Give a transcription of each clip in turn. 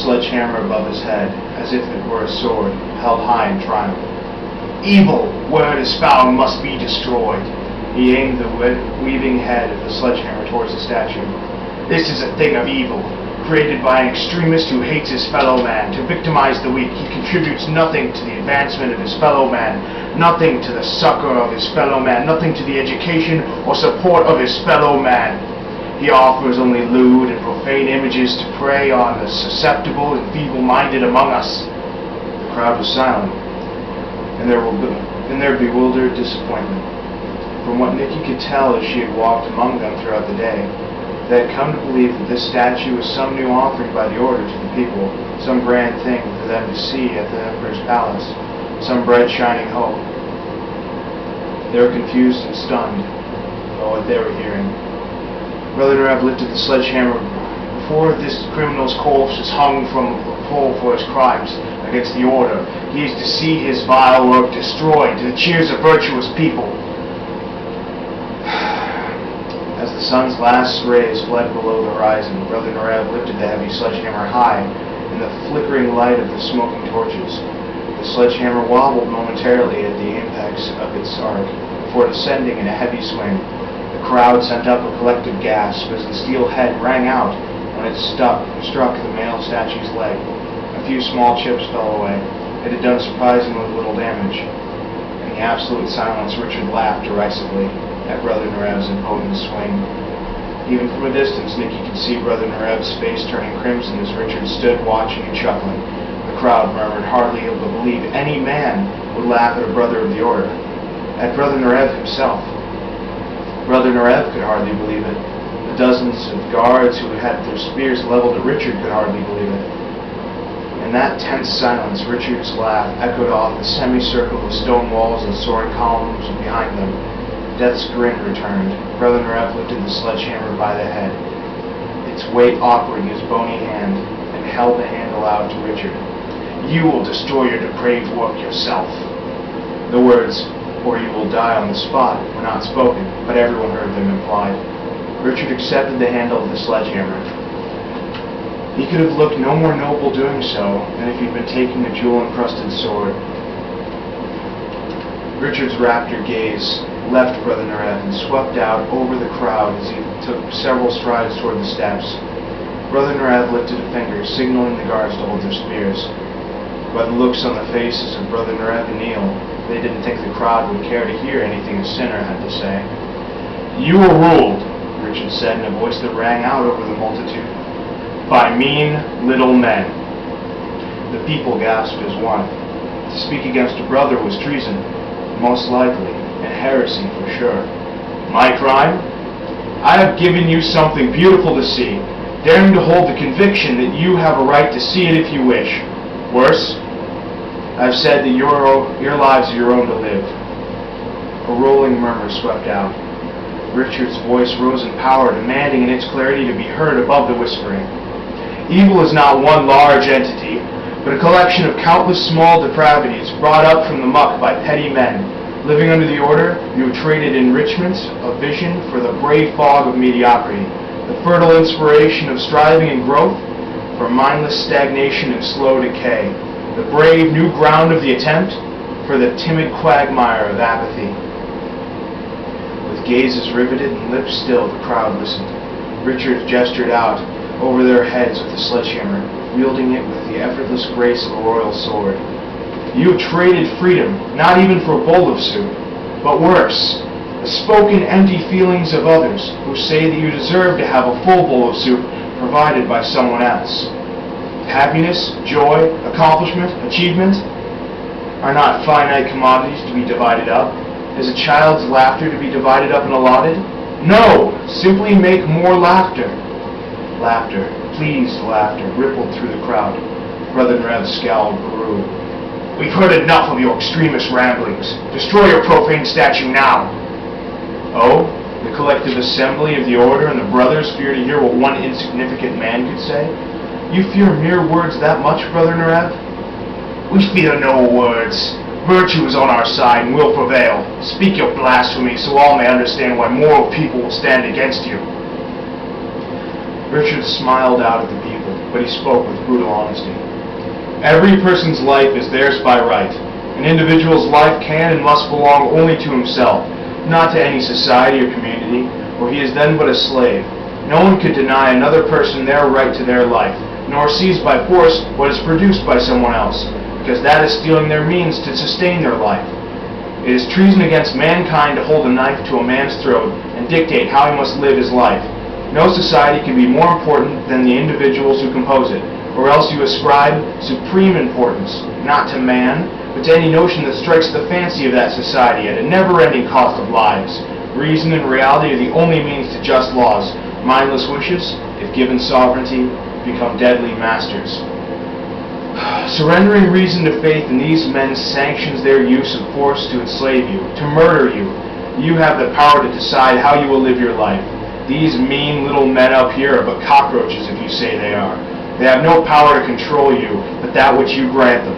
sledgehammer above his head, as if it were a sword, held high in triumph. "Evil, where it is found, must be destroyed." He aimed the weaving head of the sledgehammer towards the statue. "This is a thing of evil, created by an extremist who hates his fellow man. To victimize the weak, he contributes nothing to the advancement of his fellow man, nothing to the succor of his fellow man, nothing to the education or support of his fellow man. He offers only lewd and profane images to prey on the susceptible and feeble-minded among us." The crowd was silent, in their bewildered disappointment. From what Nikki could tell as she had walked among them throughout the day, they had come to believe that this statue was some new offering by the order to the people, some grand thing for them to see at the Emperor's palace, some bright shining hope. They were confused and stunned by what they were hearing. Brother Nerev lifted the sledgehammer. Before this criminal's corpse is hung from a pole for his crimes against the order, he is to see his vile work destroyed to the cheers of virtuous people. As the sun's last rays fled below the horizon, Brother Nerev lifted the heavy sledgehammer high in the flickering light of the smoking torches. The sledgehammer wobbled momentarily at the apex of its arc before descending in a heavy swing. The crowd sent up a collective gasp as the steel head rang out when it struck the male statue's leg. A few small chips fell away. It had done surprisingly little damage. In the absolute silence, Richard laughed derisively at Brother Nerev's impotent swing. Even from a distance, Nikki could see Brother Nerev's face turning crimson as Richard stood watching and chuckling. The crowd murmured, hardly able to believe any man would laugh at a brother of the order, at Brother Nerev himself. Brother Nerev could hardly believe it. The dozens of guards who had their spears leveled at Richard could hardly believe it. In that tense silence, Richard's laugh echoed off the semicircle of stone walls and soaring columns behind them. Death's grin returned. Brother Nerev lifted the sledgehammer by the head, its weight awkwarding his bony hand, and held the handle out to Richard. "You will destroy your depraved work yourself." The words, "or you will die on the spot," were not spoken, but everyone heard them implied. Richard accepted the handle of the sledgehammer. He could have looked no more noble doing so than if he'd been taking a jewel-encrusted sword. Richard's raptor gaze left Brother Nerev and swept out over the crowd as he took several strides toward the steps. Brother Nerev lifted a finger, signaling the guards to hold their spears. By the looks on the faces of Brother Nerev and Neil, they didn't think the crowd would care to hear anything a sinner had to say. "You are ruled," Richard said in a voice that rang out over the multitude, "by mean little men." The people gasped as one. To speak against a brother was treason, most likely, and heresy for sure. "My crime? I have given you something beautiful to see, daring to hold the conviction that you have a right to see it if you wish. Worse, I have said that your lives are your own to live." A rolling murmur swept out. Richard's voice rose in power, demanding in its clarity to be heard above the whispering. "Evil is not one large entity, but a collection of countless small depravities brought up from the muck by petty men. Living under the order, you have traded enrichment of vision for the brave fog of mediocrity, the fertile inspiration of striving and growth for mindless stagnation and slow decay, the brave new ground of the attempt for the timid quagmire of apathy." With gazes riveted and lips still, the crowd listened. Richard gestured out over their heads with the sledgehammer, wielding it with the effortless grace of a royal sword. "You have traded freedom, not even for a bowl of soup, but worse, the spoken empty feelings of others who say that you deserve to have a full bowl of soup provided by someone else. Happiness, joy, accomplishment, achievement are not finite commodities to be divided up. Is a child's laughter to be divided up and allotted? No! Simply make more laughter." Laughter, pleased laughter, rippled through the crowd. Brother Nerev scowled Peru. "We've heard enough of your extremist ramblings. Destroy your profane statue now." "Oh, the collective assembly of the order and the brothers fear to hear what one insignificant man could say? You fear mere words that much, Brother Nerev?" "We fear no words. Virtue is on our side and will prevail. Speak your blasphemy so all may understand why moral people will stand against you." Richard smiled out at the people, but he spoke with brutal honesty. Every person's life is theirs by right. An individual's life can and must belong only to himself, not to any society or community, for he is then but a slave. No one could deny another person their right to their life, nor seize by force what is produced by someone else, because that is stealing their means to sustain their life. It is treason against mankind to hold a knife to a man's throat and dictate how he must live his life. No society can be more important than the individuals who compose it, or else you ascribe supreme importance, not to man, but to any notion that strikes the fancy of that society at a never-ending cost of lives. Reason and reality are the only means to just laws. Mindless wishes, if given sovereignty, become deadly masters. Surrendering reason to faith in these men sanctions their use of force to enslave you, to murder you. You have the power to decide how you will live your life. These mean little men up here are but cockroaches if you say they are. They have no power to control you, but that which you grant them.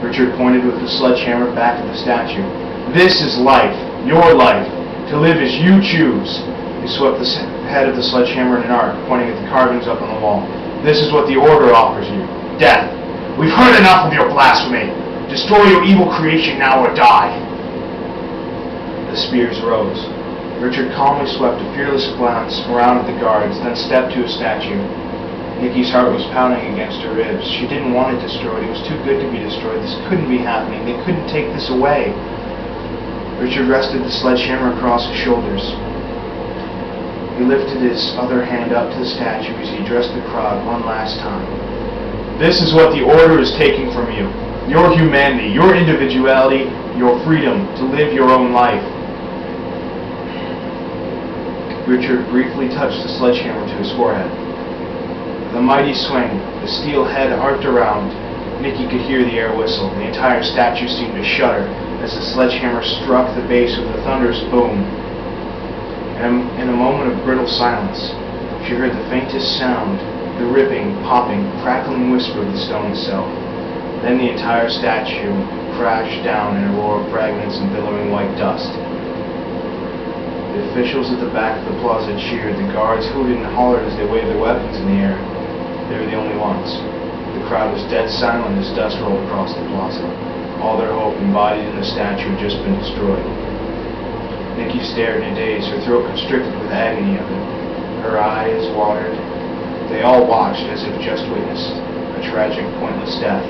Richard pointed with the sledgehammer back at the statue. This is life, your life, to live as you choose. He swept the head of the sledgehammer in an arc, pointing at the carvings up on the wall. This is what the Order offers you. Death. We've heard enough of your blasphemy. Destroy your evil creation now or die. The spears rose. Richard calmly swept a fearless glance around at the guards, then stepped to his statue. Nikki's heart was pounding against her ribs. She didn't want it destroyed. It was too good to be destroyed. This couldn't be happening. They couldn't take this away. Richard rested the sledgehammer across his shoulders. He lifted his other hand up to the statue as he addressed the crowd one last time. This is what the Order is taking from you. Your humanity, your individuality, your freedom to live your own life. Richard briefly touched the sledgehammer to his forehead. With a mighty swing, the steel head arced around. Nicky could hear the air whistle. The entire statue seemed to shudder as the sledgehammer struck the base with a thunderous boom. In a moment of brittle silence, she heard the faintest sound, the ripping, popping, crackling whisper of the stone itself. Then the entire statue crashed down in a roar of fragments and billowing white dust. The officials at the back of the plaza cheered. The guards hooted and hollered as they waved their weapons in the air. They were the only ones. The crowd was dead silent as dust rolled across the plaza. All their hope embodied in the statue had just been destroyed. Nicky stared in a daze, her throat constricted with agony of it. Her eyes watered. They all watched as if just witnessed a tragic, pointless death.